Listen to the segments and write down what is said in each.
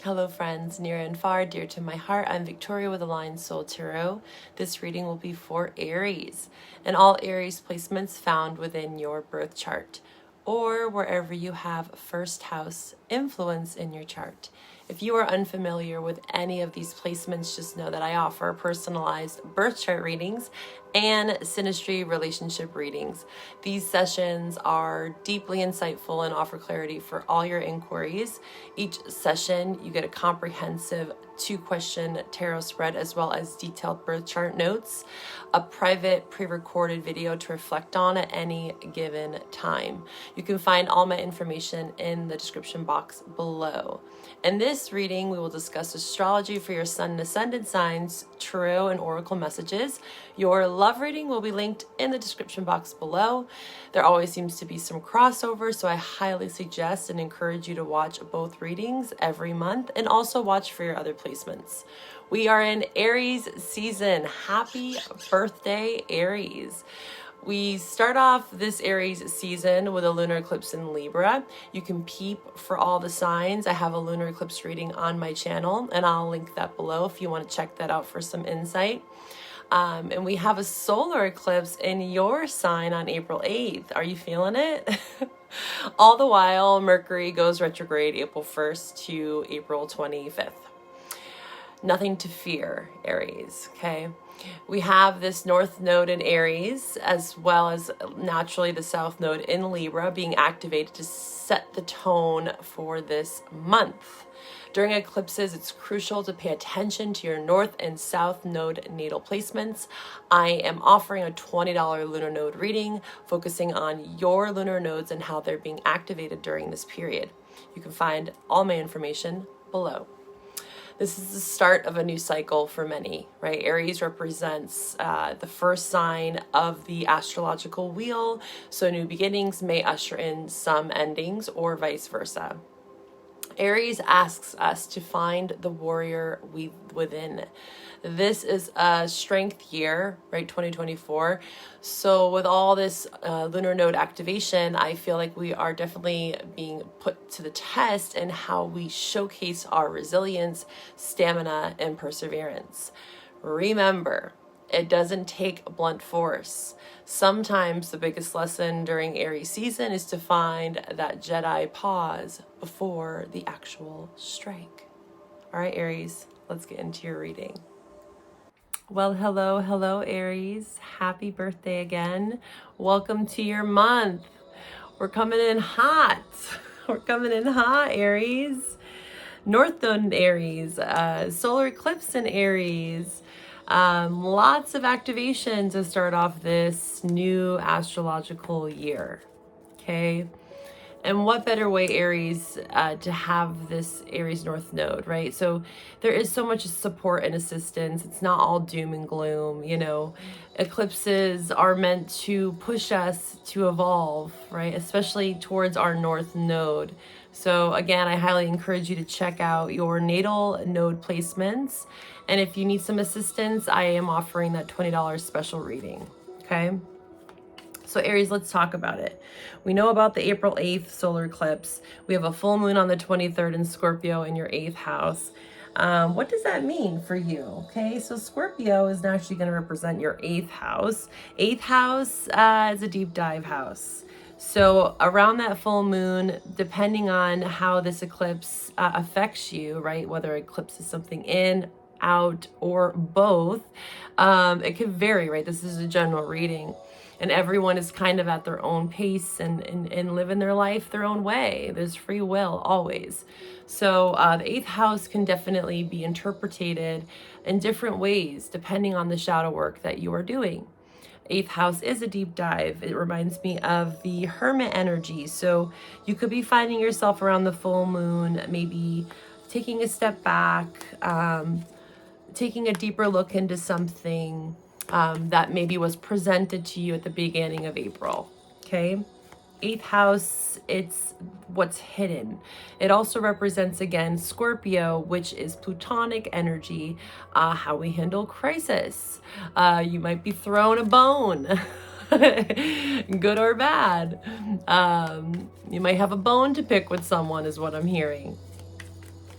Hello friends, near and far, dear to my heart. I'm Victoria with Aligned Soul Tarot. This reading will be for Aries and all Aries placements found within your birth chart or wherever you have first house influence in your chart. If you are unfamiliar with any of these placements, just know that I offer personalized birth chart readings and synastry relationship readings. These sessions are deeply insightful and offer clarity for all your inquiries. Each session, you get a comprehensive 2-question tarot spread as well as detailed birth chart notes, a private pre-recorded video to reflect on at any given time. You can find all my information in the description box below. In this reading, we will discuss astrology for your sun and ascendant signs, tarot and oracle messages. Your love reading will be linked in the description box below. There always seems to be some crossover, so I highly suggest and encourage you to watch both readings every month and also watch for your other placements. We are in Aries season. Happy birthday, Aries. We start off this Aries season with a lunar eclipse in Libra. You can peep for all the signs. I have a lunar eclipse reading on my channel, and I'll link that below if you want to check that out for some insight. And we have a solar eclipse in your sign on April 8th. Are you feeling it? All the while, Mercury goes retrograde April 1st to April 25th. Nothing to fear, Aries, okay? We have this North Node in Aries, as well as naturally the South Node in Libra being activated to set the tone for this month. During eclipses, it's crucial to pay attention to your North and South Node natal placements. I am offering a $20 lunar node reading, focusing on your lunar nodes and how they're being activated during this period. You can find all my information below. This is the start of a new cycle for many, right? Aries represents the first sign of the astrological wheel, so new beginnings may usher in some endings or vice versa. Aries asks us to find the warrior within. This is a strength year, right? 2024. So with all this lunar node activation, I feel like we are definitely being put to the test in how we showcase our resilience, stamina, and perseverance. Remember, it doesn't take blunt force. Sometimes the biggest lesson during Aries season is to find that Jedi pause before the actual strike. All right, Aries, let's get into your reading. Well, hello, Aries. Happy birthday again. Welcome to your month. We're coming in hot. We're coming in hot, Aries. North Node in Aries, solar eclipse in Aries. Lots of activation to start off this new astrological year. Okay. And what better way, Aries, to have this Aries North Node, right? So there is so much support and assistance. It's not all doom and gloom, you know. Eclipses are meant to push us to evolve, right? Especially towards our North Node. So again, I highly encourage you to check out your natal node placements. And if you need some assistance, I am offering that $20 special reading, okay? So Aries, let's talk about it. We know about the April 8th solar eclipse. We have a full moon on the 23rd in Scorpio in your 8th house. What does that mean for you? Okay, so Scorpio is actually going to represent your 8th house. 8th house is a deep dive house. So around that full moon, depending on how this eclipse affects you, right, whether eclipse is something in, out, or both, it could vary, right? This is a general reading. And everyone is kind of at their own pace and living their life their own way. There's free will always. So the 8th house can definitely be interpreted in different ways depending on the shadow work that you are doing. 8th house is a deep dive. It reminds me of the hermit energy. So you could be finding yourself around the full moon, maybe taking a step back, taking a deeper look into something that maybe was presented to you at the beginning of April, okay? 8th house, it's what's hidden. It also represents, again, Scorpio, which is Plutonic energy, how we handle crisis. You might be thrown a bone, good or bad. You might have a bone to pick with someone is what I'm hearing.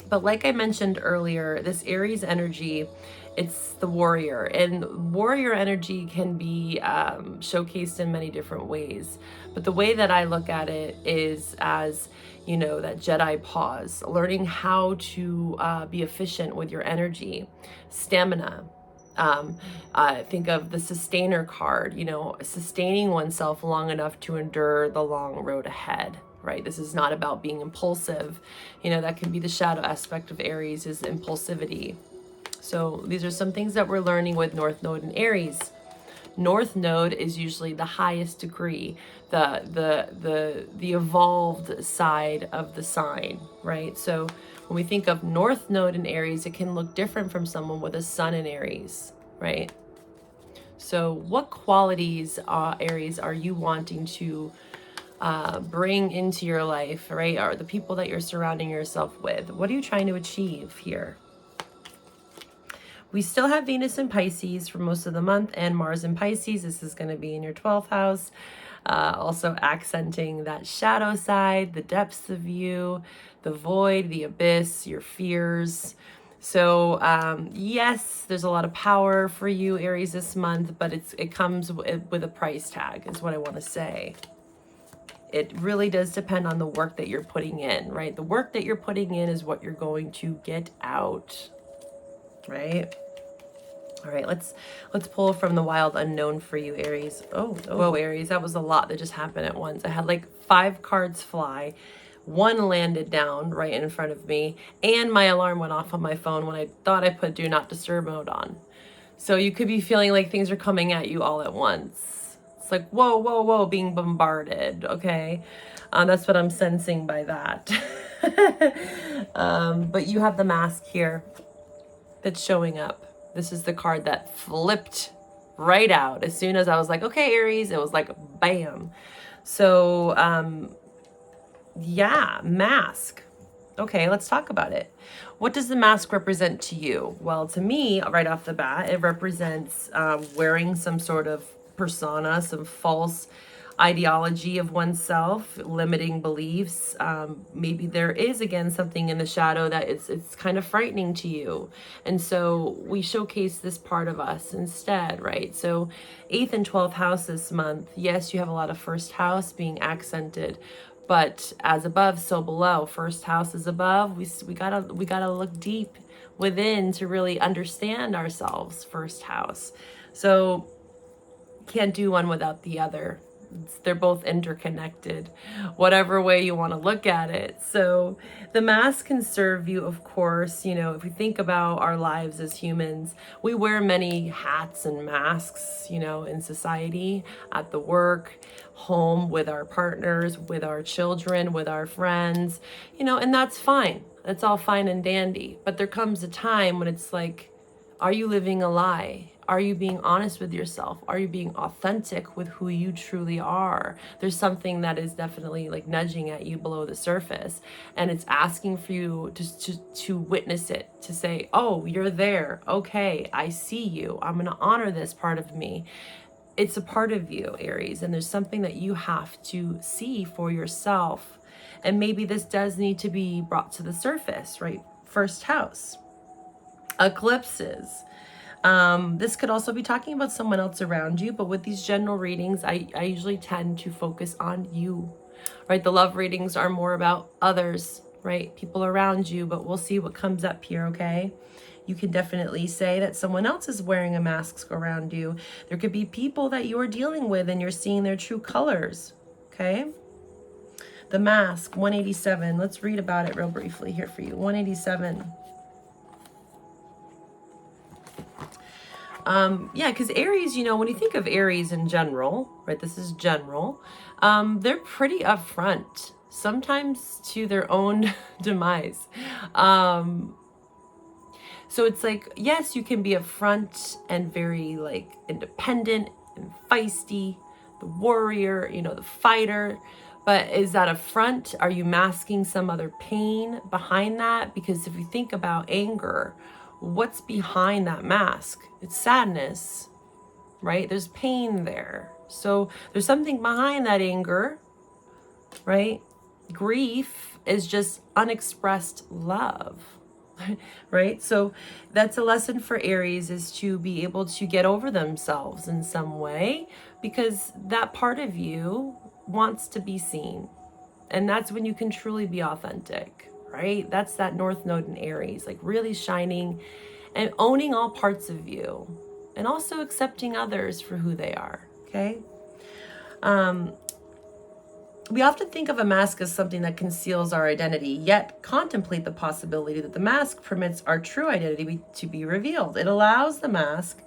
But like I mentioned earlier, this Aries energy, it's the warrior, and warrior energy can be showcased in many different ways. But the way that I look at it is as, you know, that Jedi pause, learning how to be efficient with your energy, stamina. Think of the sustainer card, you know, sustaining oneself long enough to endure the long road ahead, right? This is not about being impulsive. You know, that can be the shadow aspect of Aries, is impulsivity. So these are some things that we're learning with North Node in Aries. North Node is usually the highest degree, the evolved side of the sign, right? So when we think of North Node in Aries, it can look different from someone with a Sun in Aries, right? So what qualities, Aries, are you wanting to bring into your life, right? Are the people that you're surrounding yourself with? What are you trying to achieve here? We still have Venus in Pisces for most of the month and Mars in Pisces. This is going to be in your 12th house. Also accenting that shadow side, the depths of you, the void, the abyss, your fears. So yes, there's a lot of power for you, Aries, this month, but it comes with a price tag, is what I want to say. It really does depend on the work that you're putting in, right? The work that you're putting in is what you're going to get out, right? All right, let's pull from the wild unknown for you, Aries. Oh, whoa, Aries, that was a lot that just happened at once. I had like 5 cards fly. One landed down right in front of me, and my alarm went off on my phone when I thought I put do not disturb mode on. So you could be feeling like things are coming at you all at once. It's like, whoa, whoa, whoa, being bombarded, okay? That's what I'm sensing by that. But you have the mask here that's showing up. This is the card that flipped right out. As soon as I was like, okay, Aries, it was like, bam. So, yeah, mask. Okay, let's talk about it. What does the mask represent to you? Well, to me, right off the bat, it represents wearing some sort of persona, some false ideology of oneself, limiting beliefs. Maybe there is, again, something in the shadow that it's kind of frightening to you. And so we showcase this part of us instead, right? So 8th and 12th house this month, yes, you have a lot of first house being accented, but as above, so below. First house is above. We gotta look deep within to really understand ourselves. First house, so can't do one without the other. They're both interconnected, whatever way you want to look at it. So the mask can serve you, of course. You know, if we think about our lives as humans, we wear many hats and masks, you know, in society, at the work, home, with our partners, with our children, with our friends, you know, and that's fine. That's all fine and dandy. But there comes a time when it's like, are you living a lie? Are you being honest with yourself? Are you being authentic with who you truly are? There's something that is definitely like nudging at you below the surface, and it's asking for you to witness it, to say, oh, you're there. Okay, I see you. I'm going to honor this part of me. It's a part of you, Aries, and there's something that you have to see for yourself. And maybe this does need to be brought to the surface, right? First house. Eclipses. This could also be talking about someone else around you, but with these general readings, I usually tend to focus on you, right? The love readings are more about others, right? People around you, but we'll see what comes up here, okay? You can definitely say that someone else is wearing a mask around you. There could be people that you are dealing with and you're seeing their true colors, okay? The mask, 187. Let's read about it real briefly here for you. 187. Yeah, because Aries, you know, when you think of Aries in general, right, this is general, they're pretty upfront, sometimes to their own demise. So it's like, yes, you can be upfront and very like independent and feisty, the warrior, you know, the fighter. But is that a front? Are you masking some other pain behind that? Because if you think about anger, what's behind that mask? It's sadness, right? There's pain there. So there's something behind that anger, right? Grief is just unexpressed love. right? So that's a lesson for Aries, is to be able to get over themselves in some way, because that part of you wants to be seen. And that's when you can truly be authentic, right? That's that North Node in Aries, like really shining and owning all parts of you, and also accepting others for who they are, okay? We often think of a mask as something that conceals our identity, yet contemplate the possibility that the mask permits our true identity to be revealed. It allows the mask,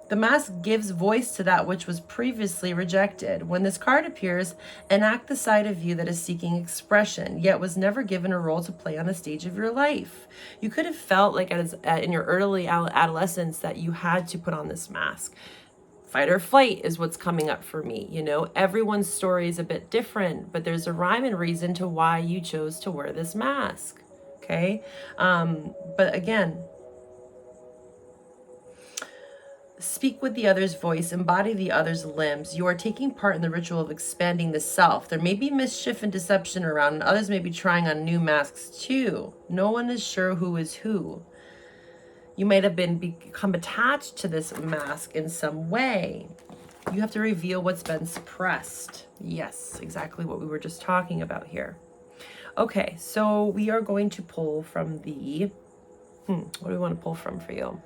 the mask gives voice to that which was previously rejected. When this card appears, enact the side of you that is seeking expression, yet was never given a role to play on the stage of your life. You could have felt like in your early adolescence that you had to put on this mask. Fight or flight is what's coming up for me. You know, everyone's story is a bit different, but there's a rhyme and reason to why you chose to wear this mask. Okay. But again, speak with the other's voice, embody the other's limbs. You are taking part in the ritual of expanding the self. There may be mischief and deception around, and others may be trying on new masks too. No one is sure who is who. You might have become attached to this mask in some way. You have to reveal what's been suppressed. Yes, exactly what we were just talking about here. Okay, so we are going to pull from the... what do we want to pull from for you?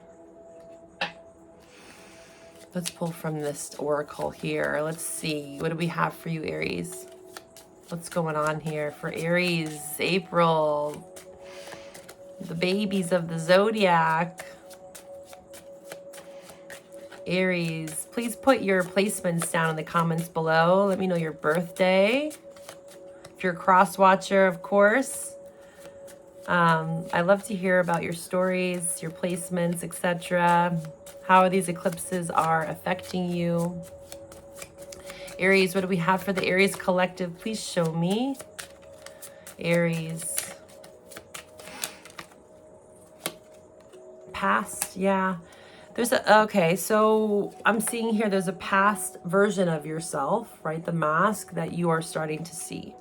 Let's pull from this oracle here. Let's see. What do we have for you, Aries? What's going on here for Aries? April. The babies of the zodiac. Aries, please put your placements down in the comments below. Let me know your birthday. If you're a cross watcher, of course. I love to hear about your stories, your placements, etc. How these eclipses are affecting you. Aries, what do we have for the Aries collective? Please show me. Aries. Past, yeah. Okay, so I'm seeing here there's a past version of yourself, right? The mask that you are starting to see.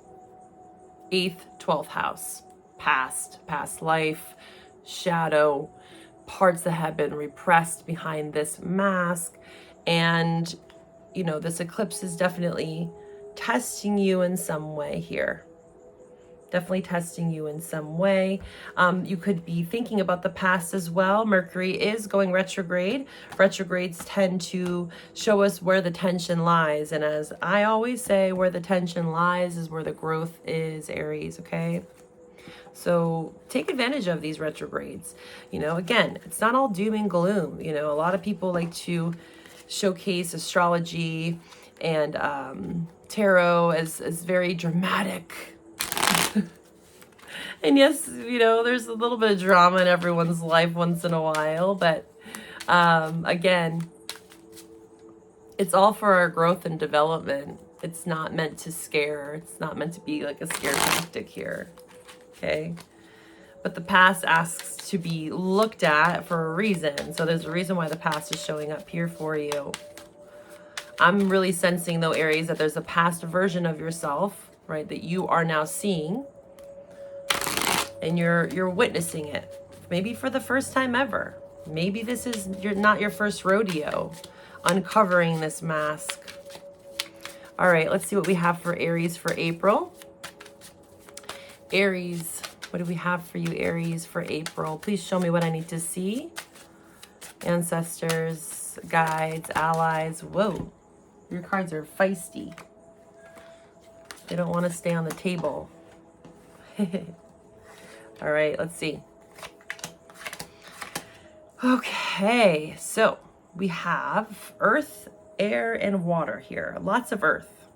8th, 12th house. Past life, shadow, parts that have been repressed behind this mask. And, you know, this eclipse is definitely testing you in some way here. Definitely testing you in some way. You could be thinking about the past as well. Mercury is going retrograde. Retrogrades tend to show us where the tension lies. And as I always say, where the tension lies is where the growth is, Aries, okay? So take advantage of these retrogrades. You know, again, it's not all doom and gloom. You know, a lot of people like to showcase astrology and tarot as very dramatic. And yes, you know, there's a little bit of drama in everyone's life once in a while, but again, it's all for our growth and development. It's not meant to scare. It's not meant to be like a scare tactic here, okay? But the past asks to be looked at for a reason. So there's a reason why the past is showing up here for you. I'm really sensing, though, Aries, that there's a past version of yourself, right, that you are now seeing. And you're witnessing it, maybe for the first time ever. Maybe this is not your first rodeo, uncovering this mask. All right, let's see what we have for Aries for April. Aries, what do we have for you, Aries, for April? Please show me what I need to see. Ancestors, guides, allies. Whoa, your cards are feisty. They don't want to stay on the table. All right, let's see. Okay, so we have earth, air, and water here. Lots of earth.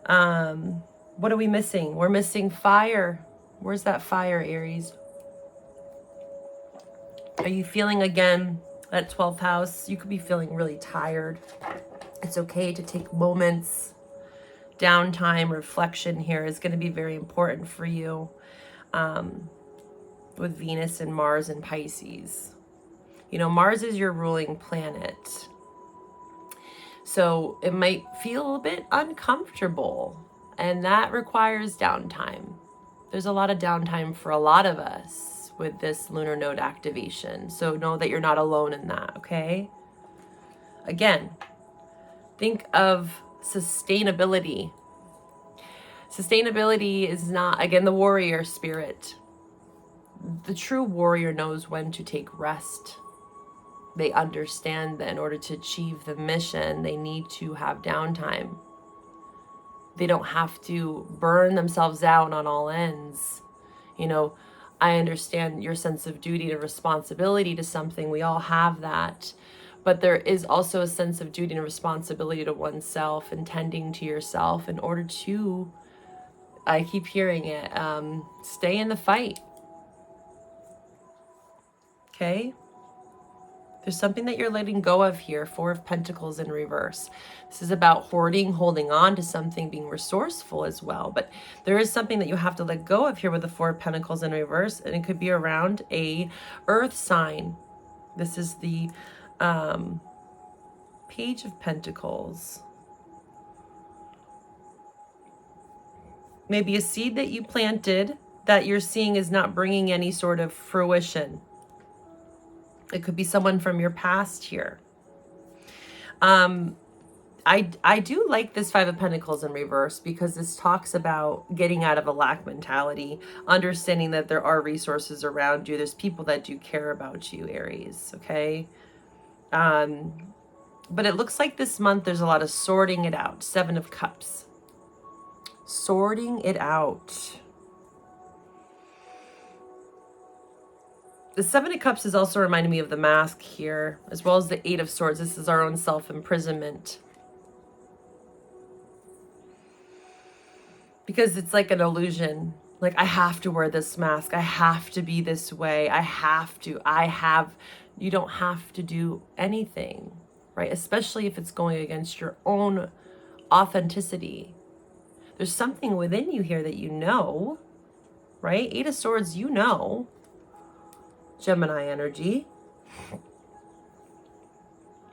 What are we missing? We're missing fire. Where's that fire, Aries? Are you feeling, again, that 12th house? You could be feeling really tired. It's okay to take moments. Downtime, reflection here is going to be very important for you. With Venus and Mars and Pisces. You know, Mars is your ruling planet. So it might feel a bit uncomfortable, and that requires downtime. There's a lot of downtime for a lot of us with this lunar node activation. So know that you're not alone in that, okay? Again, think of sustainability. Sustainability is not, again, the warrior spirit. The true warrior knows when to take rest. They understand that in order to achieve the mission, they need to have downtime. They don't have to burn themselves out on all ends. You know, I understand your sense of duty and responsibility to something. We all have that. But there is also a sense of duty and responsibility to oneself and tending to yourself in order to, I keep hearing it, stay in the fight. Okay? There's something that you're letting go of here. 4 of Pentacles in reverse. This is about hoarding, holding on to something, being resourceful as well. But there is something that you have to let go of here with the 4 of Pentacles in reverse. And it could be around a earth sign. This is the Page of Pentacles. Maybe a seed that you planted that you're seeing is not bringing any sort of fruition. It could be someone from your past here. I do like this 5 of Pentacles in reverse because this talks about getting out of a lack mentality, understanding that there are resources around you. There's people that do care about you, Aries, okay? But it looks like this month there's a lot of sorting it out. 7 of Cups. Sorting it out. The 7 of Cups is also reminding me of the Mask here, as well as the 8 of Swords. This is our own self-imprisonment. Because it's like an illusion. Like, I have to wear this mask. I have to be this way. You don't have to do anything, right? Especially if it's going against your own authenticity. There's something within you here that you know, right? 8 of Swords, you know. Gemini energy.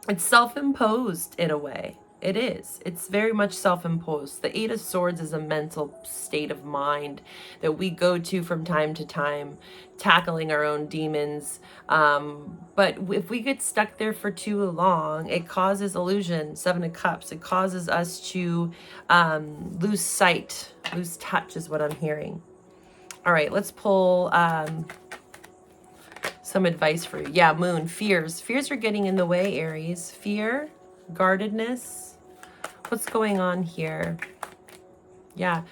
It's self-imposed in a way. It is. It's very much self-imposed. The 8 of Swords is a mental state of mind that we go to from time to time, tackling our own demons. But if we get stuck there for too long, it causes illusion. 7 of Cups. It causes us to lose sight, lose touch is what I'm hearing. All right, let's pull some advice for you. Yeah, Moon, fears. Fears are getting in the way, Aries. Fear, guardedness. What's going on here? Yeah.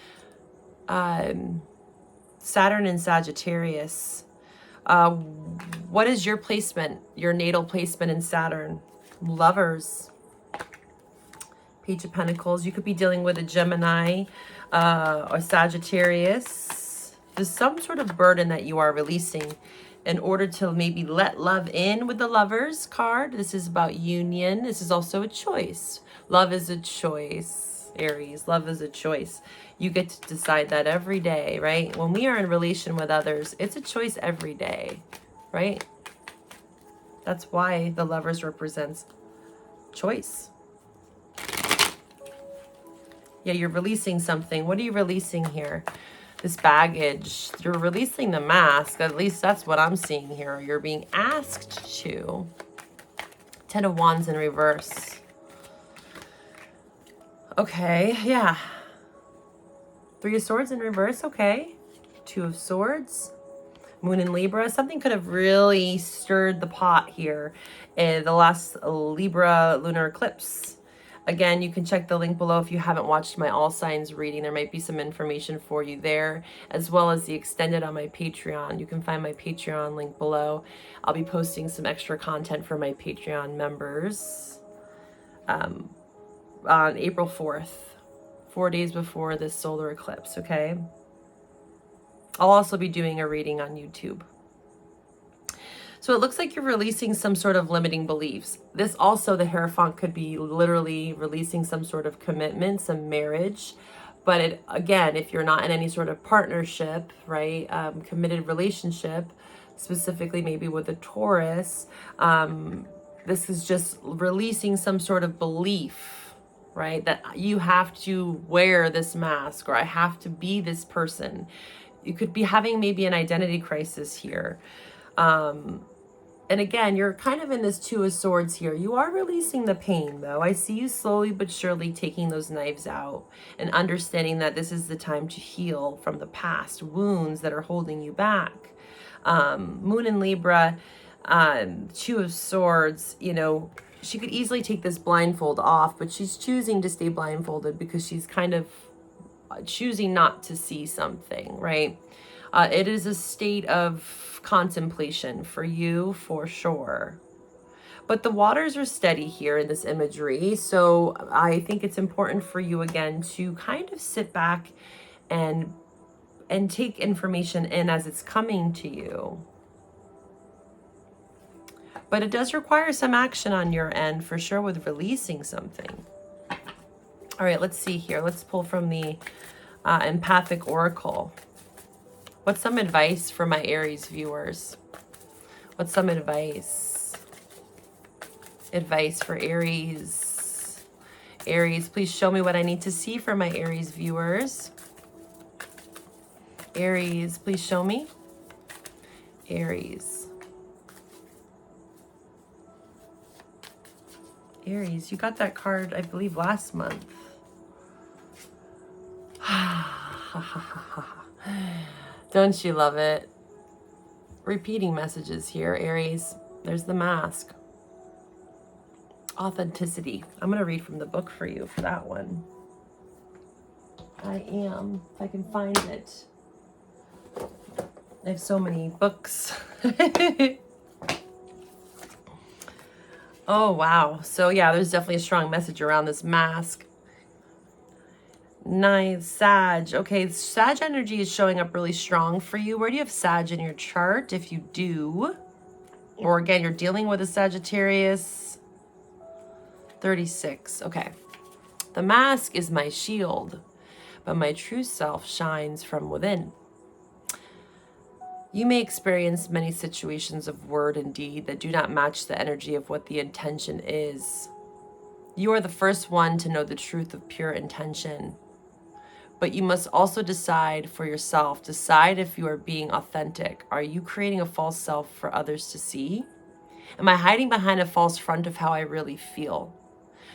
Saturn and Sagittarius. What is your placement, your natal placement in Saturn? Lovers. Page of Pentacles. You could be dealing with a Gemini or Sagittarius. There's some sort of burden that you are releasing in order to maybe let love in with the Lovers card. This is about union. This is also a choice. Love is a choice, Aries. Love is a choice. You get to decide that every day, right? When we are in relation with others, it's a choice every day, right? That's why the Lovers represents choice. Yeah, you're releasing something. What are you releasing here? This baggage. You're releasing the mask. At least that's what I'm seeing here. You're being asked to. 10 of Wands in reverse. Okay, yeah. 3 of Swords in reverse, okay. 2 of Swords. Moon in Libra. Something could have really stirred the pot here in the last Libra lunar eclipse. Again, you can check the link below if you haven't watched my all signs reading. There might be some information for you there, as well as the extended on my Patreon. You can find my Patreon link below. I'll be posting some extra content for my Patreon members on April 4th, 4 days before this solar eclipse, okay? I'll also be doing a reading on YouTube. So it looks like you're releasing some sort of limiting beliefs. This also, the Hierophant, could be literally releasing some sort of commitment, some marriage. But it, again, if you're not in any sort of partnership, right, committed relationship, specifically maybe with a Taurus, this is just releasing some sort of belief, right, that you have to wear this mask or I have to be this person. You could be having maybe an identity crisis here. And again, you're kind of in this Two of Swords here. You are releasing the pain, though. I see you slowly but surely taking those knives out and understanding that this is the time to heal from the past wounds that are holding you back. Moon in Libra, Two of Swords, you know, she could easily take this blindfold off, but she's choosing to stay blindfolded because she's kind of choosing not to see something, right? It is a state of contemplation for you, for sure. But the waters are steady here in this imagery. So I think it's important for you, again, to kind of sit back and take information in as it's coming to you. But it does require some action on your end, for sure, with releasing something. All right, let's see here. Let's pull from the Empathic Oracle. What's some advice for my Aries viewers? What's some advice? Advice for Aries. Aries, please show me what I need to see for my Aries viewers. Aries, please show me. Aries. Aries, you got that card, I believe, last month. Don't you love it? Repeating messages here, Aries. There's the mask. Authenticity. I'm going to read from the book for you for that one. I am, if I can find it. I have so many books. Oh, wow. So yeah, there's definitely a strong message around this mask. Nice, Sag. Okay, Sag energy is showing up really strong for you. Where do you have Sag in your chart? If you do, or again, you're dealing with a Sagittarius. 36. Okay. The mask is my shield, but my true self shines from within. You may experience many situations of word and deed that do not match the energy of what the intention is. You are the first one to know the truth of pure intention. But you must also decide for yourself. Decide if you are being authentic. Are you creating a false self for others to see? Am I hiding behind a false front of how I really feel?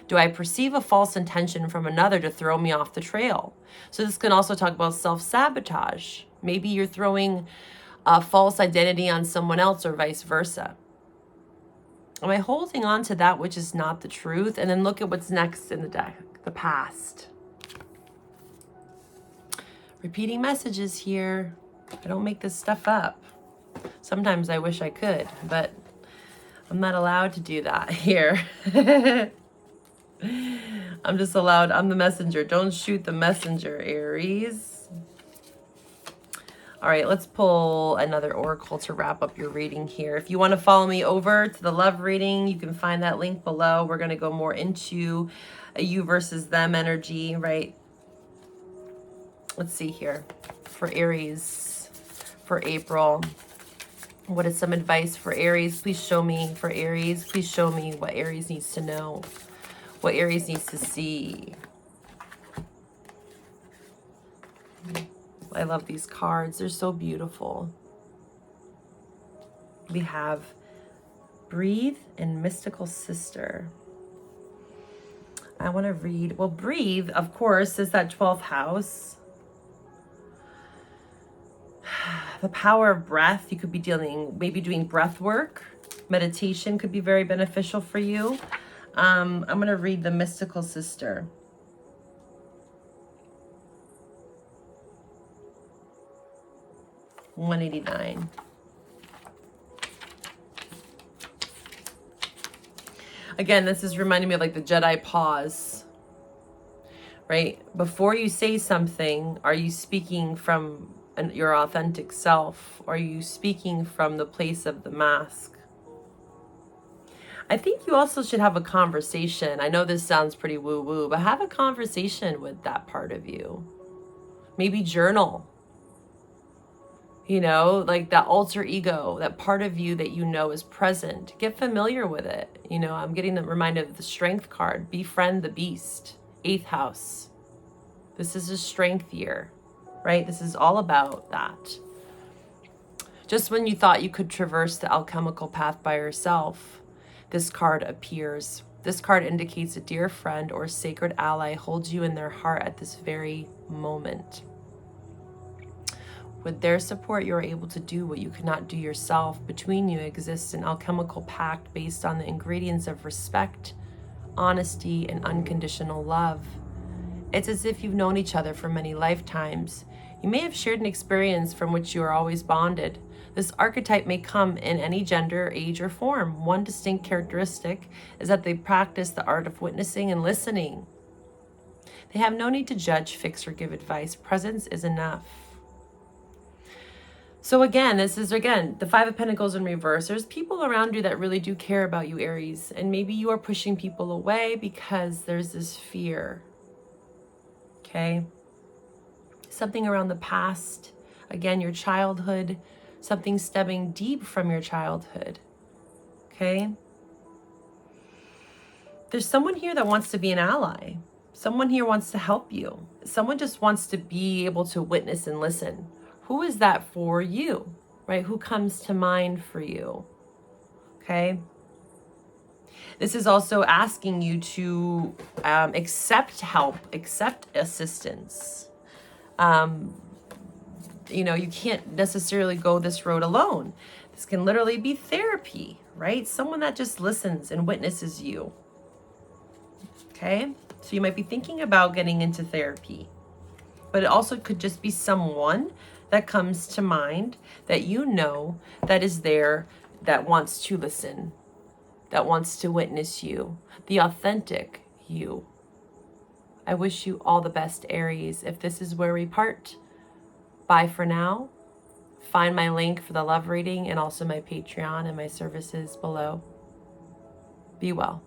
Do I perceive a false intention from another to throw me off the trail? So this can also talk about self-sabotage. Maybe you're throwing a false identity on someone else or vice versa. Am I holding on to that which is not the truth? And then look at what's next in the deck, the past. Repeating messages here. I don't make this stuff up. Sometimes I wish I could, but I'm not allowed to do that here. I'm just allowed, I'm the messenger. Don't shoot the messenger, Aries. All right, let's pull another oracle to wrap up your reading here. If you want to follow me over to the love reading, you can find that link below. We're going to go more into a you versus them energy, right? Let's see here. For Aries, for April, what is some advice for Aries? Please show me, for Aries, please show me what Aries needs to know, what Aries needs to see. I love these cards. They're so beautiful. We have Breathe and Mystical Sister. I want to read, well, Breathe, of course, is that 12th house. The power of breath. You could be maybe doing breath work. Meditation could be very beneficial for you. I'm going to read the Mystical Sister. $189. Again, this is reminding me of like the Jedi pause, right? Before you say something, are you speaking from your authentic self? Or are you speaking from the place of the mask? I think you also should have a conversation. I know this sounds pretty woo-woo, but have a conversation with that part of you. Maybe journal. You know, like that alter ego, that part of you that you know is present. Get familiar with it. You know, I'm getting the reminder of the Strength card. Befriend the beast. 8th house. This is a strength year. right? This is all about that. Just when you thought you could traverse the alchemical path by yourself, this card appears. This card indicates a dear friend or sacred ally holds you in their heart at this very moment. With their support, you are able to do what you could not do yourself. Between you exists an alchemical pact based on the ingredients of respect, honesty, and unconditional love. It's as if you've known each other for many lifetimes. You may have shared an experience from which you are always bonded. This archetype may come in any gender, age, or form. One distinct characteristic is that they practice the art of witnessing and listening. They have no need to judge, fix, or give advice. Presence is enough. So again, this is, the Five of Pentacles in reverse. There's people around you that really do care about you, Aries. And maybe you are pushing people away because there's this fear. Okay? Something around the past. Again, your childhood. Something stemming deep from your childhood. Okay? There's someone here that wants to be an ally. Someone here wants to help you. Someone just wants to be able to witness and listen. Who is that for you, right? Who comes to mind for you, okay? This is also asking you to accept help, accept assistance. You know, you can't necessarily go this road alone. This can literally be therapy, right? Someone that just listens and witnesses you, okay? So you might be thinking about getting into therapy, but it also could just be someone that comes to mind that you know that is there, that wants to listen, that wants to witness you, the authentic you. I wish you all the best, Aries. If this is where we part, bye for now. Find my link for the love reading and also my Patreon and my services below. Be well.